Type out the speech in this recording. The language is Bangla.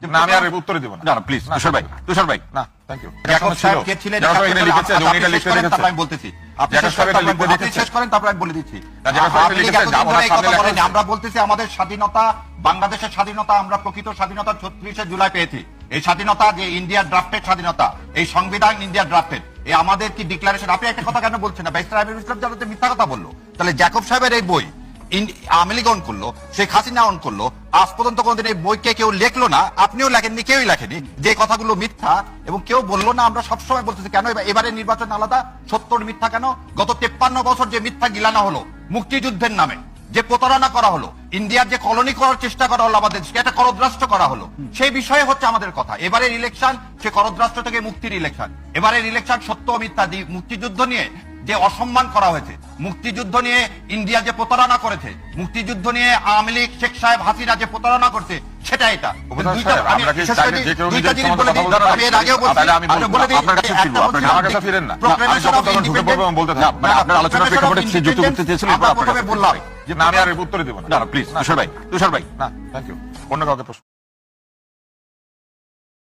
না আমি আর উত্তরে দেব না। না প্লিজ তুষার ভাই না থ্যাংক ইউ। জ্যাকব সাহেব কে ছিলেন এখানে লিখেছে যে উনি এটা লিখতে তারপর লিখেছে। আমি বলতেছি জ্যাকব সাহেব এটা লিখতে আপনি লিখেছে। শেষ করেন তারপর আমি বলে দিচ্ছি। জ্যাকব সাহেব এটা লিখেছে, আপনি আমরা এই কথা সামনে বলেন, লেখা আমরা বলতেছি আমাদের স্বাধীনতা, বাংলাদেশের স্বাধীনতা, আমরা প্রকৃত স্বাধীনতা 36শে জুলাই পেয়েছি। এই স্বাধীনতা যে ইন্ডিয়ার ড্রাফটেড স্বাধীনতা, এই সংবিধান ইন্ডিয়ার ড্রাফটেড, এই আমাদের কি ডিক্লারেশন? আপনি একটা কথা কেন বলছেন না? ব্যারিস্টার আমিরুল ইসলাম জানাতে মিথ্যা কথা বললো। তাহলে জ্যাকব সাহেবের এই বই আওয়ামী লীগ অন করলো, শেখ হাসিনা অন করলো, আজ পর্যন্ত কোনদিন এই বইকে কেউ লেখলো না, আপনিও লেখেননি, কেউই লেখেনি, যে কথাগুলো মিথ্যা এবং কেউ বললো না। আমরা সবসময় বলতেছি কেন এবারে নির্বাচন আলাদা, 70 মিথ্যা কেন? গত 53 বছর যে মিথ্যা গিলানো হলো মুক্তিযুদ্ধের নামে, যে প্রতারণা করা হলো, ইন্ডিয়ার যে কলোনি করার চেষ্টা করা হলো, আমাদের এটা করদ্রাষ্ট্র করা হলো, সেই বিষয়ে হচ্ছে আমাদের কথা। এবারের ইলেকশন সে করদ্রাষ্ট্র থেকে মুক্তির ইলেকশন। এবারের ইলেকশন সত্য ও মিথ্যা, মুক্তিযুদ্ধ নিয়ে যে অসম্মান করা হয়েছে, মুক্তিযুদ্ধ নিয়ে ইন্ডিয়া যে প্রতারণা করেছে, মুক্তিযুদ্ধ নিয়ে আওয়ামী লীগ, শেখ সাহেব হাসিনা যে প্রতারণা করছে, সেটা এটা। আমি আর উত্তরে দেব না। প্লিজ তুষার ভাই না থ্যাংক ইউ। অন্য কাউকে প্রশ্ন